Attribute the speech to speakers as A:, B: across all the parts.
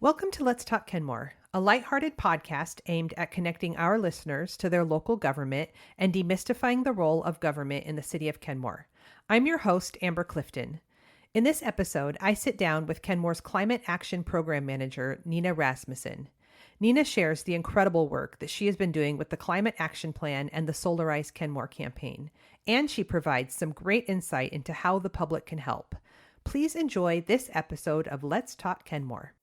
A: Welcome to Let's Talk Kenmore, a lighthearted podcast aimed at connecting our listeners to their local government and demystifying the role of government in the city of Kenmore. I'm your host, Amber Clifton. In this episode, I sit down with Kenmore's Climate Action Program Manager, Nina Rasmussen. Nina shares the incredible work that she has been doing with the Climate Action Plan and the Solarize Kenmore campaign, and she provides some great insight into how the public can help. Please enjoy this episode of Let's Talk Kenmore.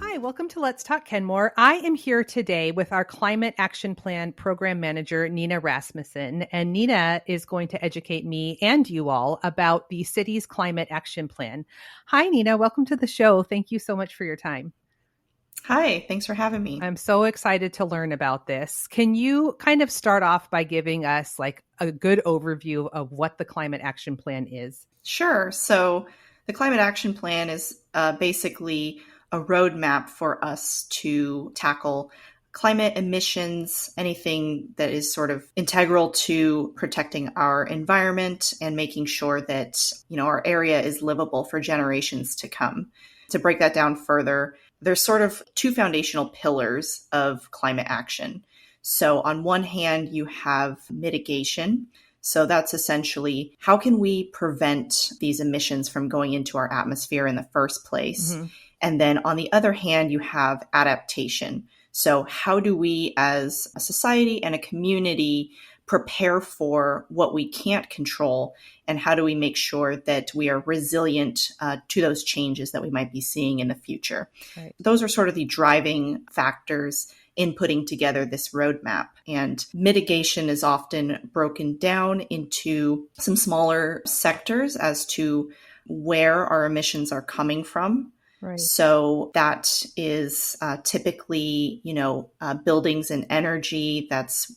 A: Hi, welcome to Let's Talk Kenmore. I am here today with our Climate Action Plan Program Manager, Nina Rasmussen, and Nina is going to educate me and you all about the city's Climate Action Plan. Hi, Nina. Welcome to the show. Thank you so much for your time.
B: Hi, thanks for having me.
A: I'm so excited to learn about this. Can you kind of start off by giving us like a good overview of what the Climate Action Plan is?
B: Sure. So the Climate Action Plan is basically a roadmap for us to tackle climate emissions, anything that is sort of integral to protecting our environment and making sure that, our area is livable for generations to come. To break that down further, there's sort of two foundational pillars of climate action. So on one hand, you have mitigation. So that's essentially how can we prevent these emissions from going into our atmosphere in the first place? Mm-hmm. And then on the other hand, you have adaptation. So how do we as a society and a community prepare for what we can't control, and how do we make sure that we are resilient to those changes that we might be seeing in the future? Right. Those are sort of the driving factors in putting together this roadmap. And mitigation is often broken down into some smaller sectors as to where our emissions are coming from. Right. So that is typically, buildings and energy. That's,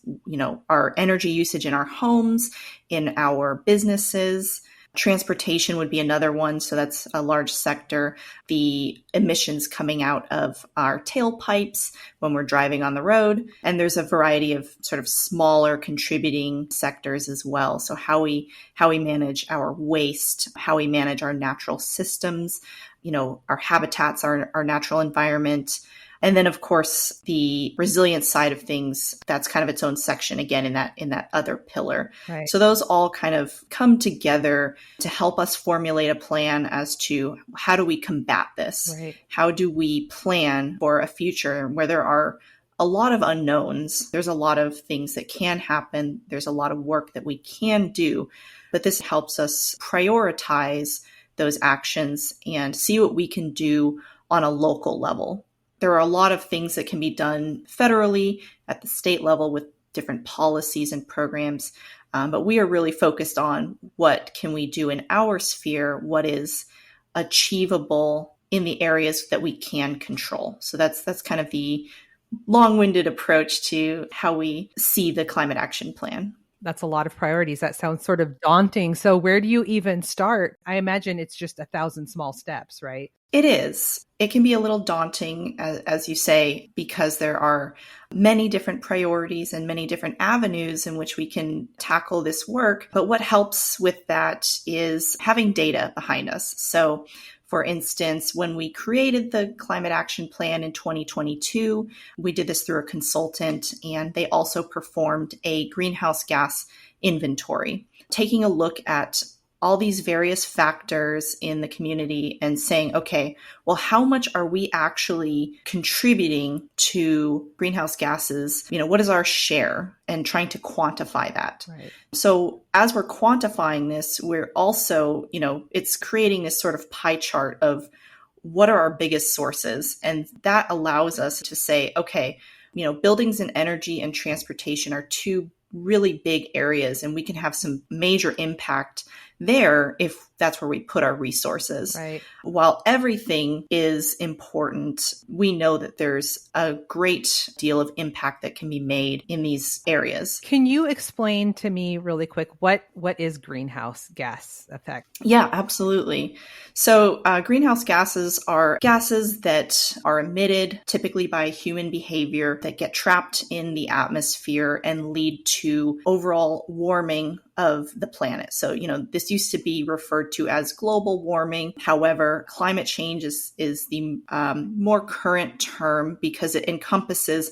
B: our energy usage in our homes, in our businesses. Transportation would be another one. So that's a large sector. The emissions coming out of our tailpipes when we're driving on the road. And there's a variety of sort of smaller contributing sectors as well. So how we manage our waste, how we manage our natural systems, our habitats, our natural environment. And then, of course, the resilience side of things, that's kind of its own section, again, in that other pillar. Right. So those all kind of come together to help us formulate a plan as to how do we combat this? Right. How do we plan for a future where there are a lot of unknowns? There's a lot of things that can happen. There's a lot of work that we can do, but this helps us prioritize those actions and see what we can do on a local level. There are a lot of things that can be done federally at the state level with different policies and programs, but we are really focused on what can we do in our sphere, what is achievable in the areas that we can control. So that's kind of the long-winded approach to how we see the Climate Action Plan.
A: That's a lot of priorities. That sounds sort of daunting. So where do you even start? I imagine it's just 1,000 small steps, right?
B: It is. It can be a little daunting, as you say, because there are many different priorities and many different avenues in which we can tackle this work. But what helps with that is having data behind us. So for instance, when we created the Climate Action Plan in 2022, we did this through a consultant, and they also performed a greenhouse gas inventory, taking a look at all these various factors in the community and saying, okay, well, how much are we actually contributing to greenhouse gases? What is our share? And trying to quantify that. Right. So as we're quantifying this, we're also, it's creating this sort of pie chart of what are our biggest sources. And that allows us to say, okay, buildings and energy and transportation are two really big areas, and we can have some major impact there if that's where we put our resources. Right. While everything is important, we know that there's a great deal of impact that can be made in these areas.
A: Can you explain to me really quick, what is greenhouse gas effect?
B: Yeah, absolutely. So greenhouse gases are gases that are emitted typically by human behavior that get trapped in the atmosphere and lead to overall warming of the planet. So, this used to be referred to as global warming. However, climate change is the more current term because it encompasses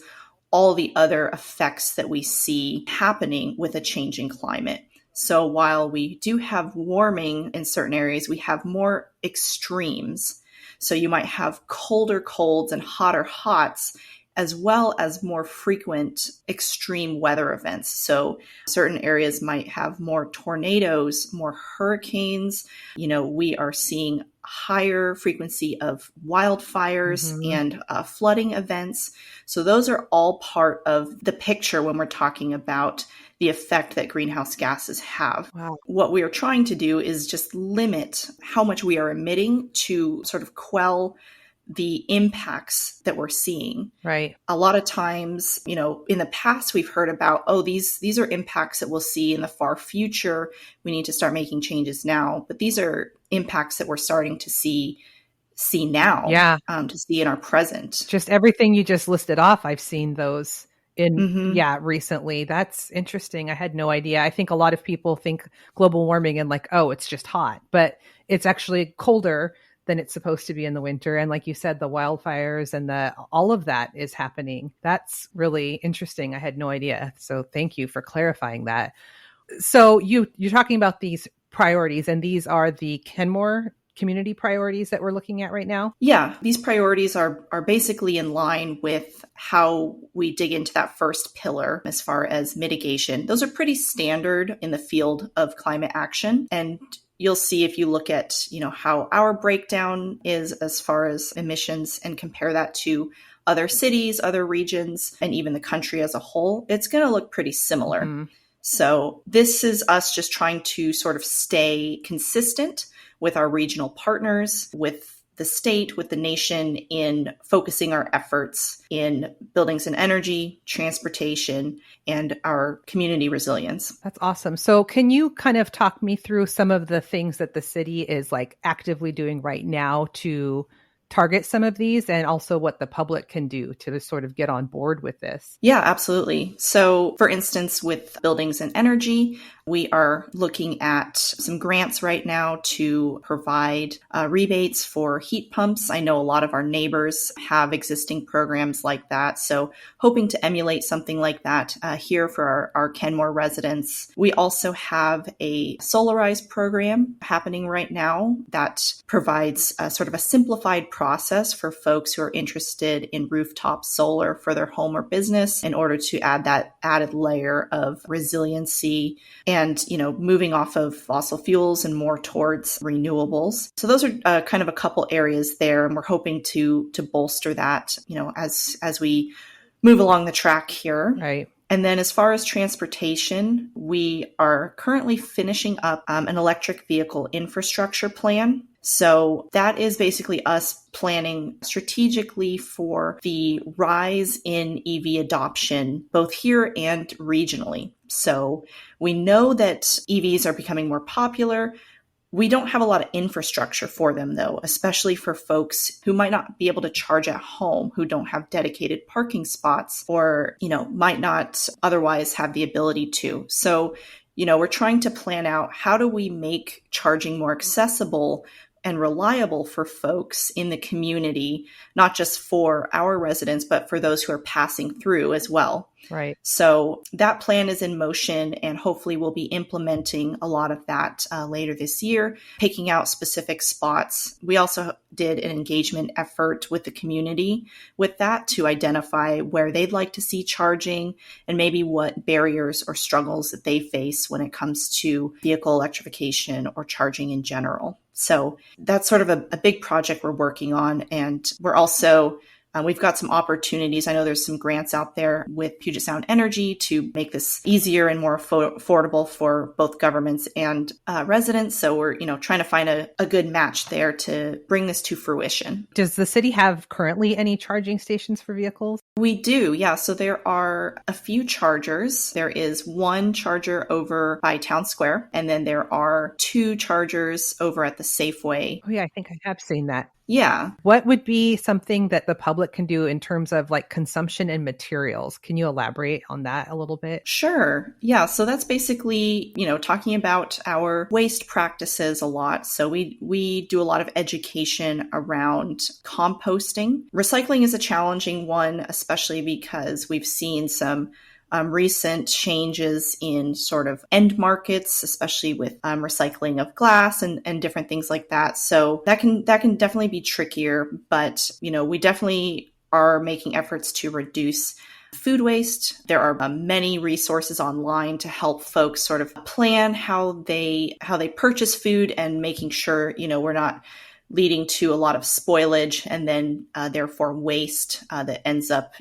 B: all the other effects that we see happening with a changing climate. So while we do have warming in certain areas, we have more extremes. So you might have colder colds and hotter hots, as well as more frequent extreme weather events. So certain areas might have more tornadoes, more hurricanes. We are seeing higher frequency of wildfires and flooding events. So those are all part of the picture when we're talking about the effect that greenhouse gases have.
A: Wow.
B: What we are trying to do is just limit how much we are emitting to sort of quell the impacts that we're seeing.
A: Right.
B: A lot of times, in the past, we've heard about, these are impacts that we'll see in the far future. We need to start making changes now. But these are impacts that we're starting to see now,
A: Yeah.
B: to see in our present.
A: Just everything you just listed off, I've seen those recently. That's interesting. I had no idea. I think a lot of people think global warming and like, oh, it's just hot, but it's actually colder than it's supposed to be in the winter. And like you said, the wildfires and all of that is happening. That's really interesting. I had no idea. So thank you for clarifying that. So you're talking about these priorities, and these are the Kenmore community priorities that we're looking at right now?
B: Yeah, these priorities are basically in line with how we dig into that first pillar as far as mitigation. Those are pretty standard in the field of climate action. And you'll see if you look at, how our breakdown is as far as emissions and compare that to other cities, other regions, and even the country as a whole, it's going to look pretty similar. So this is us just trying to sort of stay consistent with our regional partners, with the state, with the nation in focusing our efforts in buildings and energy, transportation, and our community resilience.
A: That's awesome. So can you kind of talk me through some of the things that the city is like actively doing right now to target some of these, and also what the public can do to sort of get on board with this?
B: Yeah, absolutely. So for instance, with buildings and energy, we are looking at some grants right now to provide rebates for heat pumps. I know a lot of our neighbors have existing programs like that. So hoping to emulate something like that here for our Kenmore residents. We also have a Solarize program happening right now that provides sort of a simplified process for folks who are interested in rooftop solar for their home or business in order to add that added layer of resiliency and, moving off of fossil fuels and more towards renewables. So those are kind of a couple areas there, and we're hoping to bolster that, as we move along the track here.
A: Right.
B: And then as far as transportation, we are currently finishing up an electric vehicle infrastructure plan. So that is basically us planning strategically for the rise in EV adoption, both here and regionally. So we know that EVs are becoming more popular. We don't have a lot of infrastructure for them, though, especially for folks who might not be able to charge at home, who don't have dedicated parking spots, or, might not otherwise have the ability to. So, we're trying to plan out, how do we make charging more accessible and reliable for folks in the community, not just for our residents, but for those who are passing through as well.
A: Right.
B: So that plan is in motion, and hopefully we'll be implementing a lot of that later this year, picking out specific spots. We also did an engagement effort with the community with that to identify where they'd like to see charging and maybe what barriers or struggles that they face when it comes to vehicle electrification or charging in general. So that's sort of a big project we're working on. And we're also we've got some opportunities. I know there's some grants out there with Puget Sound Energy to make this easier and more affordable for both governments and residents. So we're, trying to find a good match there to bring this to fruition.
A: Does the city have currently any charging stations for vehicles?
B: We do, yeah. So there are a few chargers. There is one charger over by Town Square, and then there are two chargers over at the Safeway.
A: Oh, yeah, I think I have seen that.
B: Yeah.
A: What would be something that the public can do in terms of like consumption and materials? Can you elaborate on that a little bit?
B: Sure. Yeah. So that's basically, talking about our waste practices a lot. So we do a lot of education around composting. Recycling is a challenging one, especially because we've seen some recent changes in sort of end markets, especially with recycling of glass and different things like that. So that can definitely be trickier, but we definitely are making efforts to reduce food waste. There are many resources online to help folks sort of plan how they purchase food and making sure we're not leading to a lot of spoilage and then therefore waste that ends up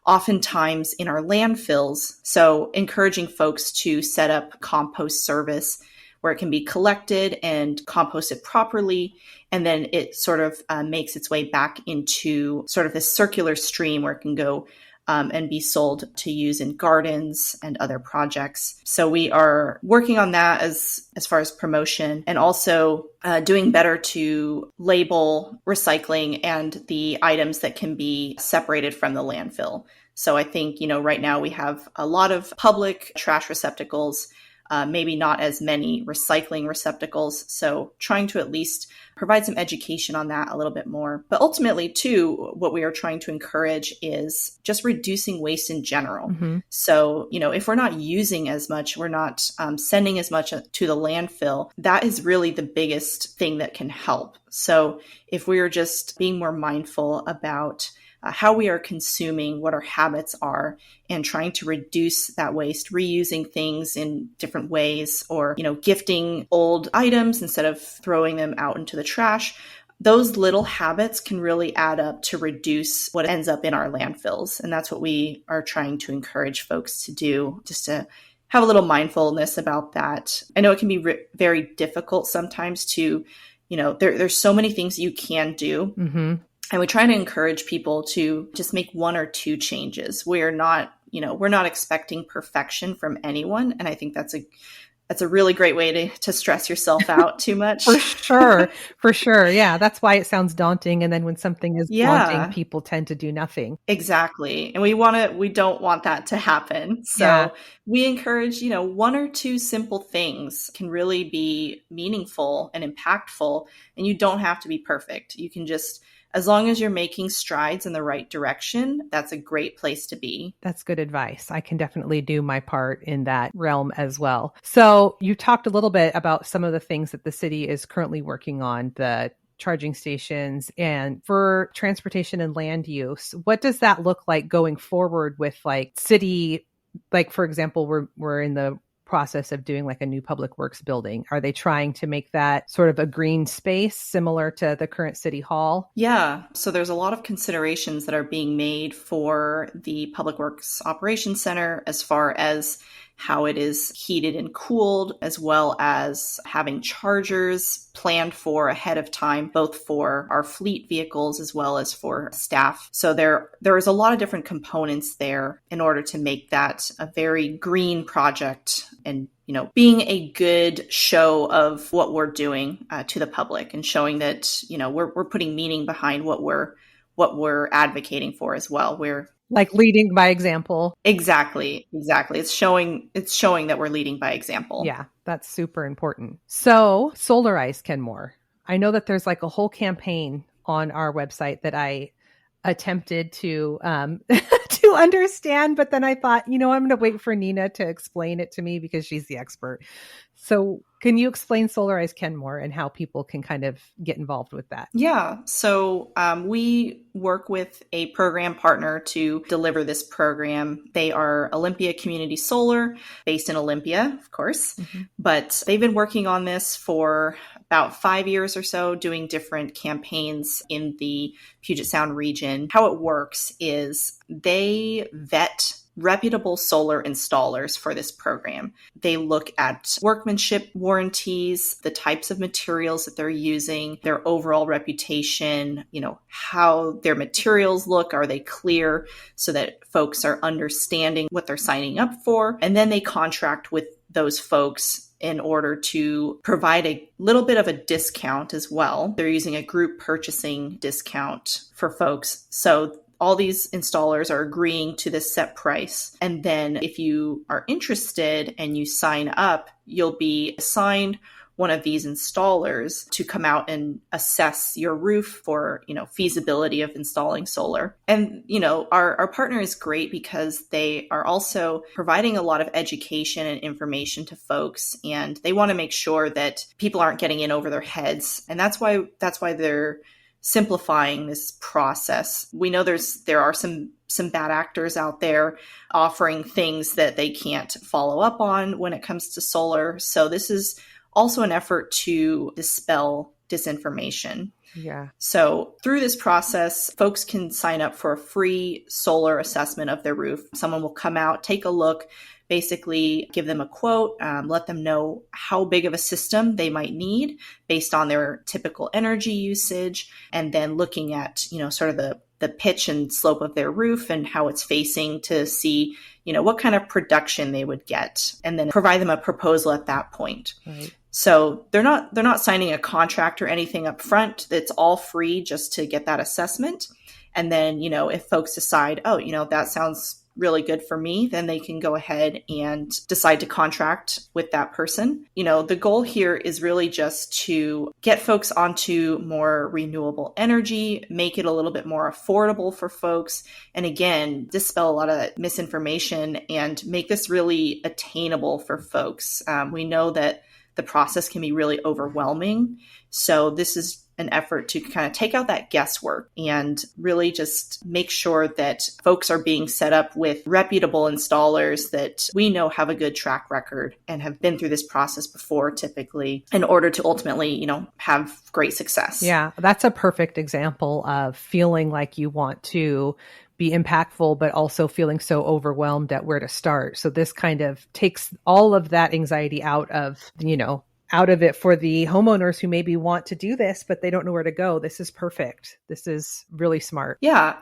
B: oftentimes in our landfills. So encouraging folks to set up compost service where it can be collected and composted properly. And then it sort of makes its way back into sort of this circular stream where it can go and be sold to use in gardens and other projects. So we are working on that as far as promotion, and also doing better to label recycling and the items that can be separated from the landfill. So I think, right now we have a lot of public trash receptacles, maybe not as many recycling receptacles. So trying to at least provide some education on that a little bit more. But ultimately, too, what we are trying to encourage is just reducing waste in general.
A: Mm-hmm.
B: So, if we're not using as much, we're not sending as much to the landfill, that is really the biggest thing that can help. So if we are just being more mindful about how we are consuming, what our habits are, and trying to reduce that waste, reusing things in different ways, or, gifting old items instead of throwing them out into the trash. Those little habits can really add up to reduce what ends up in our landfills. And that's what we are trying to encourage folks to do, just to have a little mindfulness about that. I know it can be very difficult sometimes to, there's so many things you can do.
A: Mm-hmm.
B: And we try to encourage people to just make one or two changes. We're not expecting perfection from anyone. And I think that's a really great way to stress yourself out too much.
A: For sure. For sure. Yeah. That's why it sounds daunting. And then when something is daunting, people tend to do nothing.
B: Exactly. And we don't want that to happen. So we encourage, one or two simple things can really be meaningful and impactful. And you don't have to be perfect. You can just, as long as you're making strides in the right direction, that's a great place to be.
A: That's good advice. I can definitely do my part in that realm as well. So you talked a little bit about some of the things that the city is currently working on, the charging stations, and for transportation and land use. What does that look like going forward with like city, like for example, we're in the process of doing like a new public works building. Are they trying to make that sort of a green space similar to the current city hall?
B: Yeah. So there's a lot of considerations that are being made for the Public Works Operations Center as far as how it is heated and cooled, as well as having chargers planned for ahead of time, both for our fleet vehicles as well as for staff. So there is a lot of different components there in order to make that a very green project and being a good show of what we're doing to the public, and showing that we're putting meaning behind what we're advocating for as well. We're
A: like leading by example.
B: Exactly. It's showing that we're leading by example.
A: Yeah, that's super important. So Solarize Kenmore. I know that there's like a whole campaign on our website that I attempted to to understand, but then I thought, I'm going to wait for Nina to explain it to me because she's the expert. So can you explain Solarize Kenmore and how people can kind of get involved with that?
B: Yeah. So we work with a program partner to deliver this program. They are Olympia Community Solar, based in Olympia, of course. Mm-hmm. But they've been working on this for about 5 years or so, doing different campaigns in the Puget Sound region. How it works is they vet reputable solar installers for this program. They look at workmanship warranties, the types of materials that they're using, their overall reputation, how their materials look, are they clear, so that folks are understanding what they're signing up for. And then they contract with those folks in order to provide a little bit of a discount as well. They're using a group purchasing discount for folks. So all these installers are agreeing to this set price. And then if you are interested and you sign up, you'll be assigned one of these installers to come out and assess your roof for, feasibility of installing solar. And, our partner is great because they are also providing a lot of education and information to folks, and they want to make sure that people aren't getting in over their heads. And that's why they're simplifying this process. We know there are some bad actors out there offering things that they can't follow up on when it comes to solar. So this is also an effort to dispel disinformation.
A: Yeah.
B: So through this process, folks can sign up for a free solar assessment of their roof. Someone will come out, take a look, basically give them a quote, let them know how big of a system they might need based on their typical energy usage, and then looking at, sort of the pitch and slope of their roof and how it's facing to see, what kind of production they would get, and then provide them a proposal at that point.
A: Right.
B: So they're not signing a contract or anything up front. It's all free just to get that assessment. And then, if folks decide, that sounds really good for me, then they can go ahead and decide to contract with that person. The goal here is really just to get folks onto more renewable energy, make it a little bit more affordable for folks, and again, dispel a lot of that misinformation and make this really attainable for folks. We know that the process can be really overwhelming. So this is an effort to kind of take out that guesswork and really just make sure that folks are being set up with reputable installers that we know have a good track record and have been through this process before, typically, in order to ultimately, have great success.
A: Yeah, that's a perfect example of feeling like you want to be impactful, but also feeling so overwhelmed at where to start. So this kind of takes all of that anxiety out of it for the homeowners who maybe want to do this, but they don't know where to go. This is perfect. This is really smart.
B: Yeah.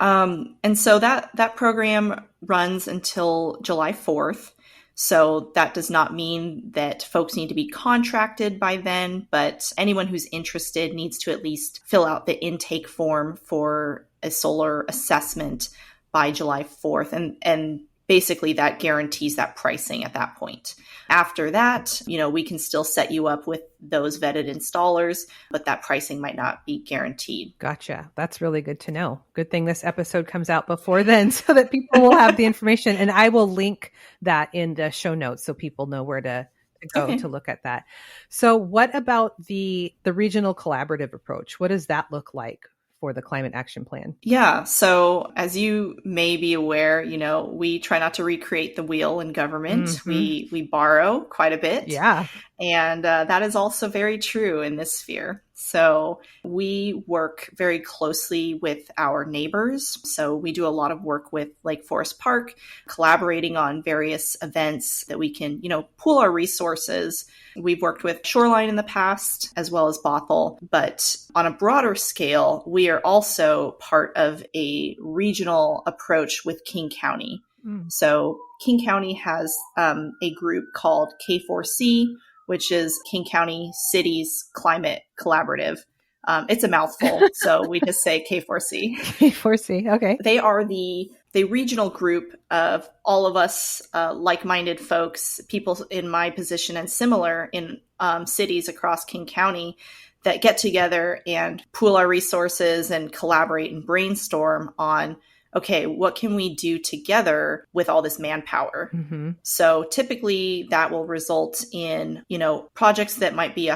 B: And so that program runs until July 4th. So that does not mean that folks need to be contracted by then, but anyone who's interested needs to at least fill out the intake form for a solar assessment by July 4th. And basically that guarantees that pricing at that point. After that, we can still set you up with those vetted installers, but that pricing might not be guaranteed.
A: Gotcha. That's really good to know. Good thing this episode comes out before then so that people will have the information. And I will link that in the show notes so people know where to go to look at that. So what about the regional collaborative approach? What does that look like for the climate action plan?
B: Yeah. So as you may be aware, we try not to recreate the wheel in government.
A: Mm-hmm.
B: We borrow quite a bit.
A: Yeah.
B: And that is also very true in this sphere. So we work very closely with our neighbors. So we do a lot of work with Lake Forest Park, collaborating on various events that we can, pool our resources. We've worked with Shoreline in the past, as well as Bothell. But on a broader scale, we are also part of a regional approach with King County. So King County has a group called K4C, which is King County Cities Climate Collaborative. It's a mouthful, so we just say K4C.
A: K4C, okay.
B: They are the regional group of all of us like-minded folks, people in my position and similar in cities across King County that get together and pool our resources and collaborate and brainstorm on, okay, what can we do together with all this manpower?
A: Mm-hmm.
B: So typically that will result in, projects that might be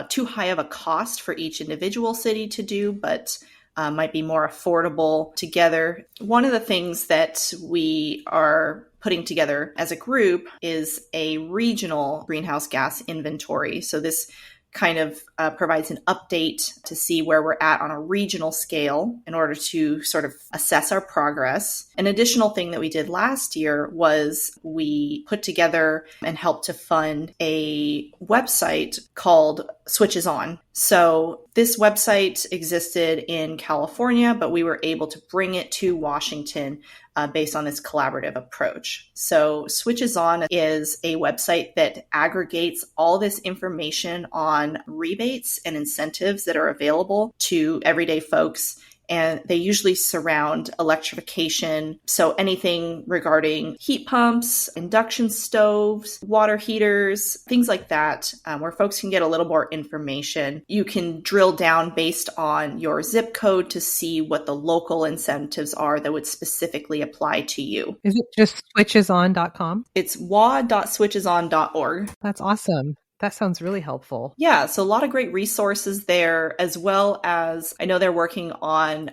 B: too high of a cost for each individual city to do, but might be more affordable together. One of the things that we are putting together as a group is a regional greenhouse gas inventory. So this kind of provides an update to see where we're at on a regional scale in order to sort of assess our progress. An additional thing that we did last year was we put together and helped to fund a website called Switches On. So this website existed in California, but we were able to bring it to Washington based on this collaborative approach. So Switches On is a website that aggregates all this information on rebates and incentives that are available to everyday folks, and they usually surround electrification. So anything regarding heat pumps, induction stoves, water heaters, things like that, where folks can get a little more information. You can drill down based on your zip code to see what the local incentives are that would specifically apply to you.
A: Is it just switcheson.com?
B: It's wa.switcheson.org.
A: That's awesome. That sounds really helpful.
B: Yeah, so a lot of great resources there, as well as I know they're working on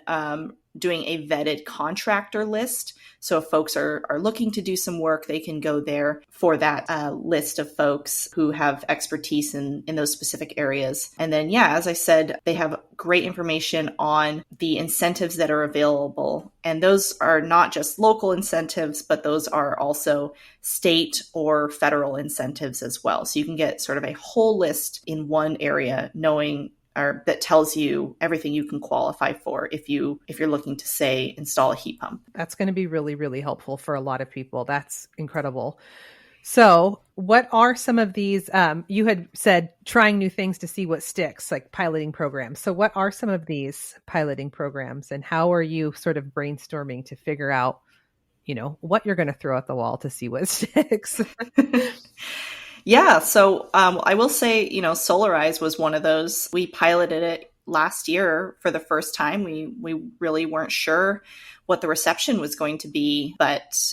B: doing a vetted contractor list. So if folks are looking to do some work, they can go there for that list of folks who have expertise in those specific areas. And then, yeah, as I said, they have great information on the incentives that are available. And those are not just local incentives, but those are also state or federal incentives as well. So you can get sort of a whole list in one area, knowing or that tells you everything you can qualify for if you're looking to, say, install a heat pump.
A: That's going to be really, really helpful for a lot of people. That's incredible. So what are some of these, you had said trying new things to see what sticks, like piloting programs. So what are some of these piloting programs, and how are you sort of brainstorming to figure out, what you're going to throw at the wall to see what sticks?
B: Yeah. So I will say, Solarize was one of those. We piloted it last year for the first time. We really weren't sure what the reception was going to be, but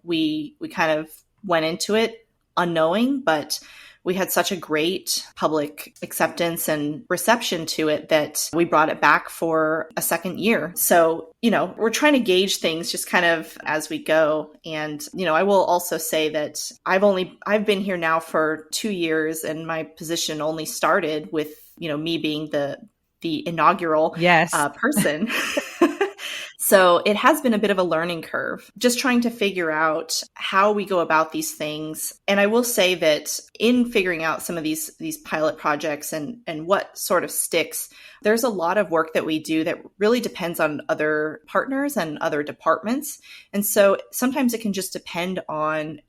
B: we kind of went into it unknowing, but we had such a great public acceptance and reception to it that we brought it back for a second year. So, we're trying to gauge things just kind of as we go. And, I will also say that I've been here now for 2 years, and my position only started with, me being the inaugural person. So it has been a bit of a learning curve, just trying to figure out how we go about these things. And I will say that in figuring out some of these pilot projects and what sort of sticks, there's a lot of work that we do that really depends on other partners and other departments. And so sometimes it can just depend on,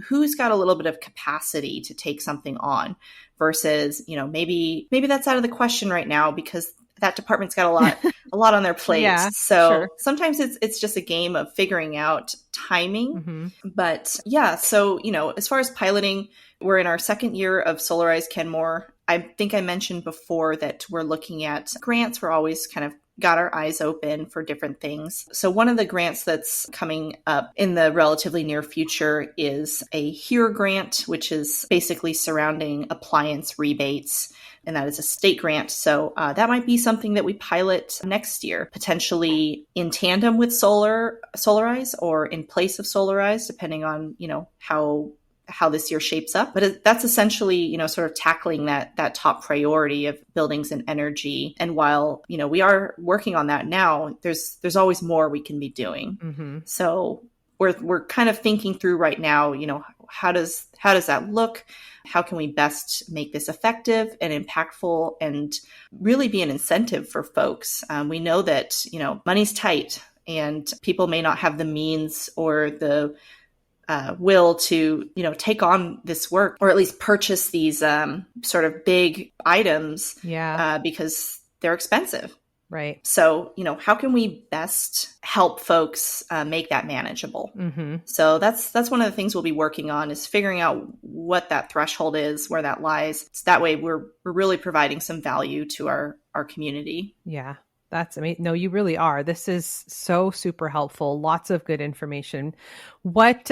B: who's got a little bit of capacity to take something on versus, maybe that's out of the question right now because that department's got a lot on their plate.
A: Yeah,
B: so
A: sure.
B: Sometimes it's just a game of figuring out timing.
A: Mm-hmm.
B: But yeah, so, as far as piloting, we're in our second year of Solarize Kenmore. I think I mentioned before that we're looking at grants. We're always kind of got our eyes open for different things. So one of the grants that's coming up in the relatively near future is a HERE grant, which is basically surrounding appliance rebates. And that is a state grant. So that might be something that we pilot next year, potentially in tandem with Solarize or in place of Solarize, depending on, how this year shapes up. But that's essentially, sort of tackling that top priority of buildings and energy. And while, we are working on that now, there's always more we can be doing.
A: Mm-hmm.
B: So we're kind of thinking through right now, how does that look? How can we best make this effective and impactful and really be an incentive for folks? We know that, money's tight and people may not have the means or the will to, take on this work or at least purchase these sort of big items because they're expensive.
A: Right.
B: So, how can we best help folks make that manageable?
A: Mm-hmm.
B: So that's one of the things we'll be working on is figuring out what that threshold is, where that lies. So that way we're really providing some value to our community.
A: Yeah. That's amazing. No, you really are. This is so super helpful. Lots of good information. What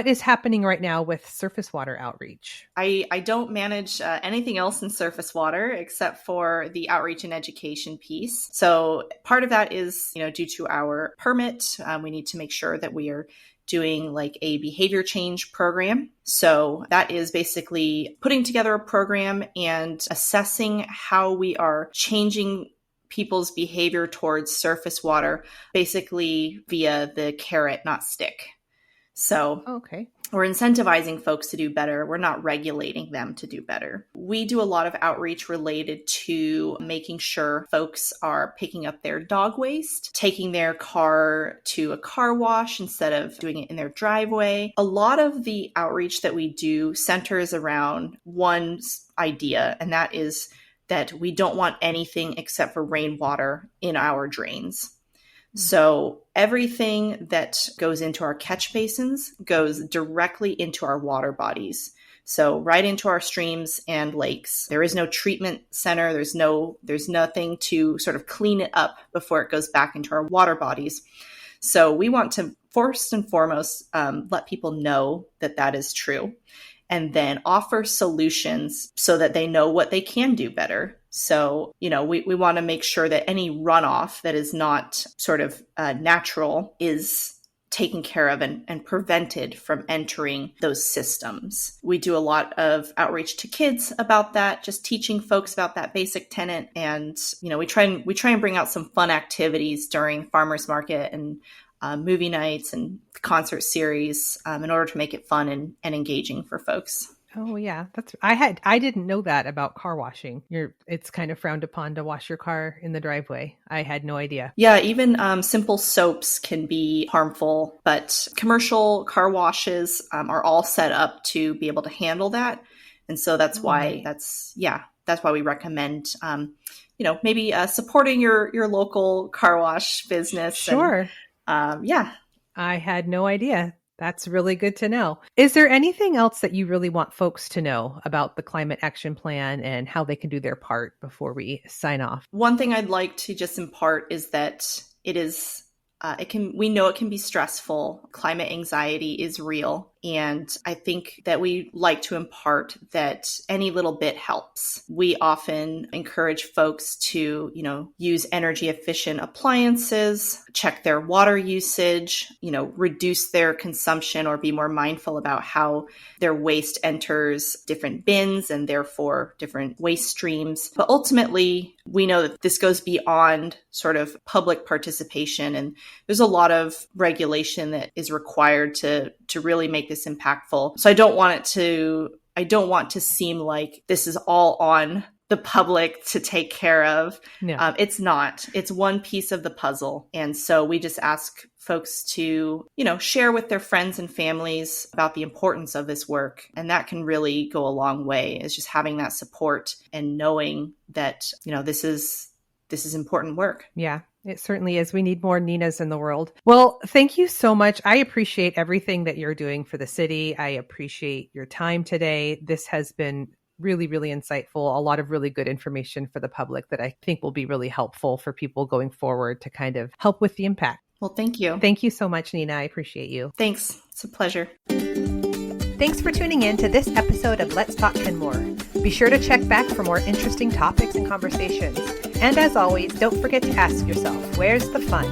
A: is happening right now with surface water outreach?
B: I don't manage anything else in surface water except for the outreach and education piece. So part of that is, due to our permit, we need to make sure that we are doing like a behavior change program. So that is basically putting together a program and assessing how we are changing people's behavior towards surface water, basically via the carrot, not stick. So,
A: okay.
B: we're incentivizing folks to do better. We're not regulating them to do better. We do a lot of outreach related to making sure folks are picking up their dog waste, taking their car to a car wash instead of doing it in their driveway. A lot of the outreach that we do centers around one idea, and that is that we don't want anything except for rainwater in our drains. So everything that goes into our catch basins goes directly into our water bodies. So right into our streams and lakes. There is no treatment center. There's nothing to sort of clean it up before it goes back into our water bodies. So we want to first and foremost let people know that that is true, and then offer solutions so that they know what they can do better. So, we want to make sure that any runoff that is not sort of natural is taken care of and prevented from entering those systems. We do a lot of outreach to kids about that, just teaching folks about that basic tenet. And, we try and bring out some fun activities during farmers market and movie nights and concert series in order to make it fun and engaging for folks.
A: Oh yeah, I didn't know that about car washing. It's kind of frowned upon to wash your car in the driveway. I had no idea.
B: Yeah, even simple soaps can be harmful, but commercial car washes are all set up to be able to handle that, and so that's why we recommend maybe supporting your local car wash business.
A: Sure.
B: And,
A: I had no idea. That's really good to know. Is there anything else that you really want folks to know about the Climate Action Plan and how they can do their part before we sign off?
B: One thing I'd like to just impart is that we know it can be stressful. Climate anxiety is real. And I think that we like to impart that any little bit helps. We often encourage folks to, use energy efficient appliances, check their water usage, reduce their consumption or be more mindful about how their waste enters different bins and therefore different waste streams. But ultimately, we know that this goes beyond sort of public participation, and there's a lot of regulation that is required to really make this impactful. So I don't want to seem like this is all on the public to take care of.
A: No.
B: It's not. It's one piece of the puzzle. And so we just ask folks to, share with their friends and families about the importance of this work. And that can really go a long way, is just having that support and knowing that, this is important work.
A: Yeah. It certainly is. We need more Ninas in the world. Well, thank you so much. I appreciate everything that you're doing for the city. I appreciate your time today. This has been really, really insightful. A lot of really good information for the public that I think will be really helpful for people going forward to kind of help with the impact.
B: Well, thank you.
A: Thank you so much, Nina. I appreciate you.
B: Thanks. It's a pleasure.
A: Thanks for tuning in to this episode of Let's Talk Kenmore. Be sure to check back for more interesting topics and conversations. And as always, don't forget to ask yourself, where's the fun?